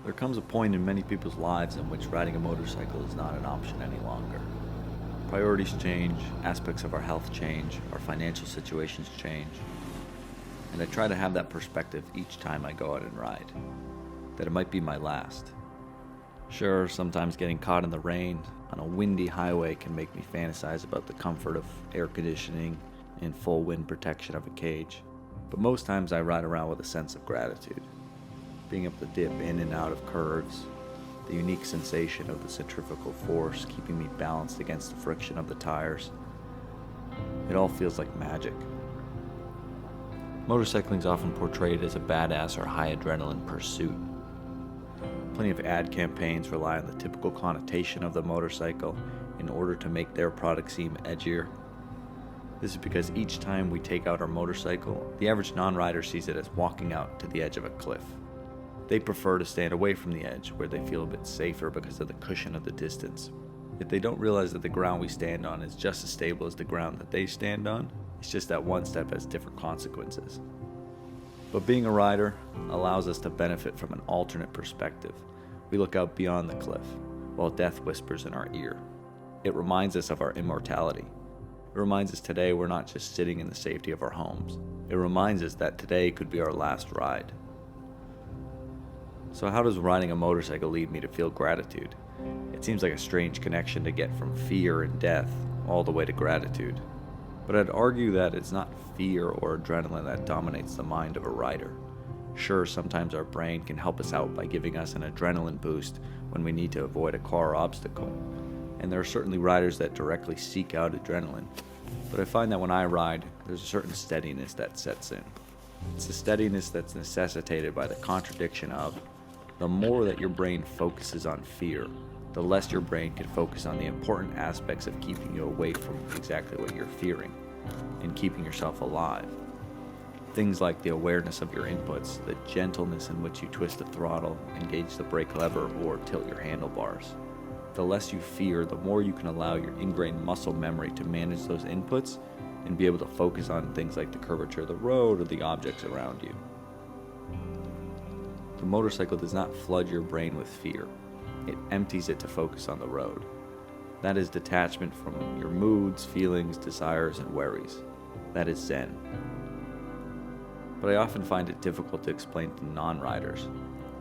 There comes a point in many people's lives in which riding a motorcycle is not an option any longer. Priorities change, aspects of our health change, our financial situations change. And I try to have that perspective each time I go out and ride, that it might be my last. Sure, sometimes getting caught in the rain on a windy highway can make me fantasize about the comfort of air conditioning and full wind protection of a cage, but most times I ride around with a sense of gratitude. Being able to dip in and out of curves, the unique sensation of the centrifugal force keeping me balanced against the friction of the tires. It all feels like magic. Motorcycling is often portrayed as a badass or high adrenaline pursuit. Plenty of ad campaigns rely on the typical connotation of the motorcycle in order to make their product seem edgier. This is because each time we take out our motorcycle, the average non-rider sees it as walking out to the edge of a cliff. They prefer to stand away from the edge, where they feel a bit safer because of the cushion of the distance. Yet they don't realize that the ground we stand on is just as stable as the ground that they stand on. It's just that one step has different consequences. But being a rider allows us to benefit from an alternate perspective. We look out beyond the cliff, while death whispers in our ear. It reminds us of our immortality. It reminds us today we're not just sitting in the safety of our homes. It reminds us that today could be our last ride. So how does riding a motorcycle lead me to feel gratitude? It seems like a strange connection to get from fear and death all the way to gratitude. But I'd argue that it's not fear or adrenaline that dominates the mind of a rider. Sure, sometimes our brain can help us out by giving us an adrenaline boost when we need to avoid a car obstacle. And there are certainly riders that directly seek out adrenaline. But I find that when I ride, there's a certain steadiness that sets in. It's a steadiness that's necessitated by the contradiction of the more that your brain focuses on fear, the less your brain can focus on the important aspects of keeping you away from exactly what you're fearing and keeping yourself alive. Things like the awareness of your inputs, the gentleness in which you twist the throttle, engage the brake lever, or tilt your handlebars. The less you fear, the more you can allow your ingrained muscle memory to manage those inputs and be able to focus on things like the curvature of the road or the objects around you. The motorcycle does not flood your brain with fear. It empties it to focus on the road. That is detachment from your moods, feelings, desires, and worries. That is Zen. But I often find it difficult to explain to non-riders,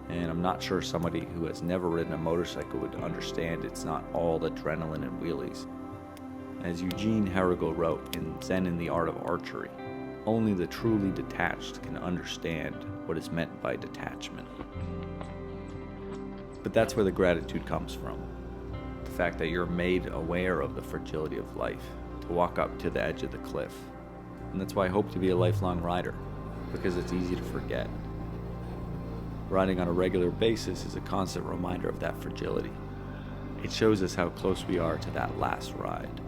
and I'm not sure somebody who has never ridden a motorcycle would understand it's not all adrenaline and wheelies. As Eugen Herrigal wrote in Zen and the Art of Archery, only the truly detached can understand what is meant by detachment. But that's where the gratitude comes from. The fact that you're made aware of the fragility of life, to walk up to the edge of the cliff. And that's why I hope to be a lifelong rider, because it's easy to forget. Riding on a regular basis is a constant reminder of that fragility. It shows us how close we are to that last ride.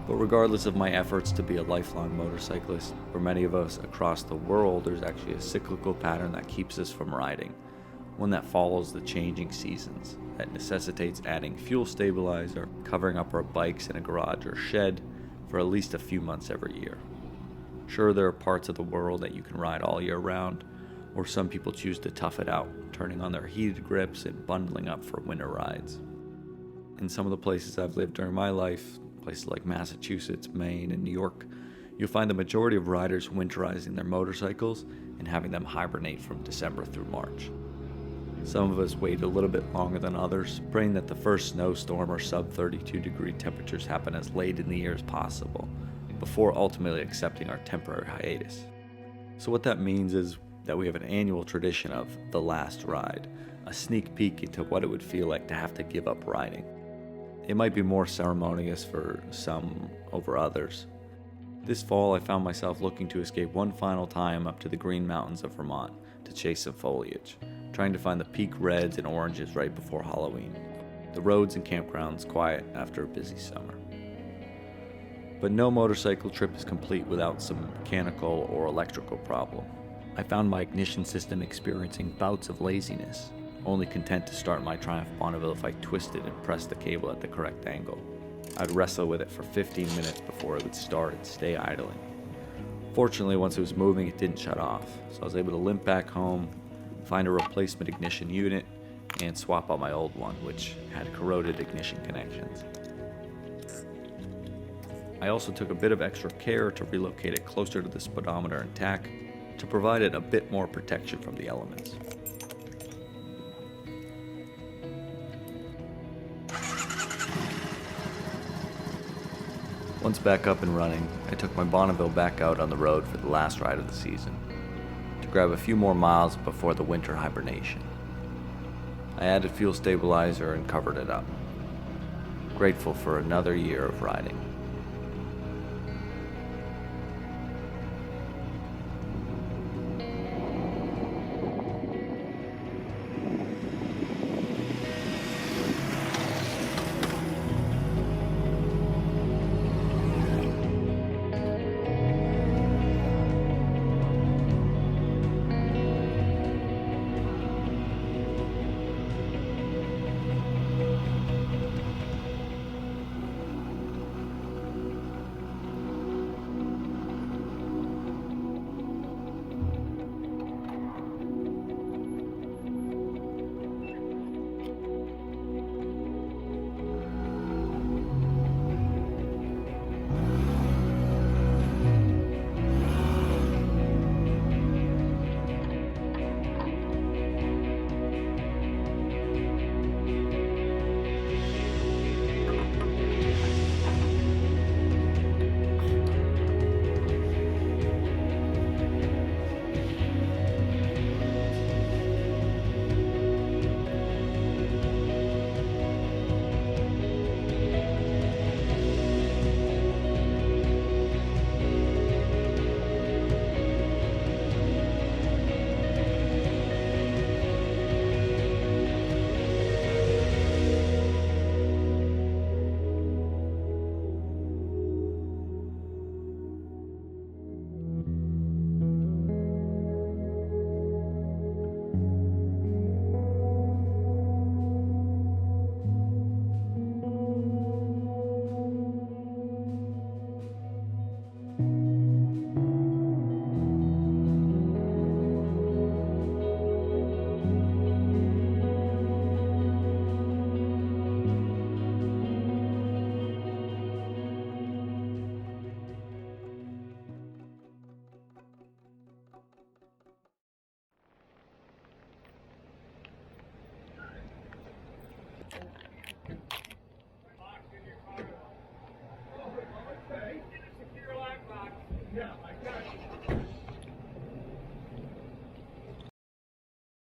But regardless of my efforts to be a lifelong motorcyclist, for many of us across the world, there's actually a cyclical pattern that keeps us from riding, one that follows the changing seasons, that necessitates adding fuel stabilizer, covering up our bikes in a garage or shed for at least a few months every year. Sure, there are parts of the world that you can ride all year round, or some people choose to tough it out, turning on their heated grips and bundling up for winter rides. In some of the places I've lived during my life, places like Massachusetts, Maine, and New York, you'll find the majority of riders winterizing their motorcycles and having them hibernate from December through March. Some of us wait a little bit longer than others, praying that the first snowstorm or sub-32-degree temperatures happen as late in the year as possible, before ultimately accepting our temporary hiatus. So what that means is that we have an annual tradition of the last ride, a sneak peek into what it would feel like to have to give up riding. It might be more ceremonious for some over others. This fall, I found myself looking to escape one final time up to the Green Mountains of Vermont to chase some foliage, trying to find the peak reds and oranges right before Halloween. The roads and campgrounds quiet after a busy summer. But no motorcycle trip is complete without some mechanical or electrical problem. I found my ignition system experiencing bouts of laziness, only content to start my Triumph Bonneville if I twisted and pressed the cable at the correct angle. I'd wrestle with it for 15 minutes before it would start and stay idling. Fortunately, once it was moving, it didn't shut off, so I was able to limp back home, find a replacement ignition unit, and swap out my old one, which had corroded ignition connections. I also took a bit of extra care to relocate it closer to the speedometer and tach to provide it a bit more protection from the elements. Once back up and running, I took my Bonneville back out on the road for the last ride of the season, to grab a few more miles before the winter hibernation. I added fuel stabilizer and covered it up, grateful for another year of riding.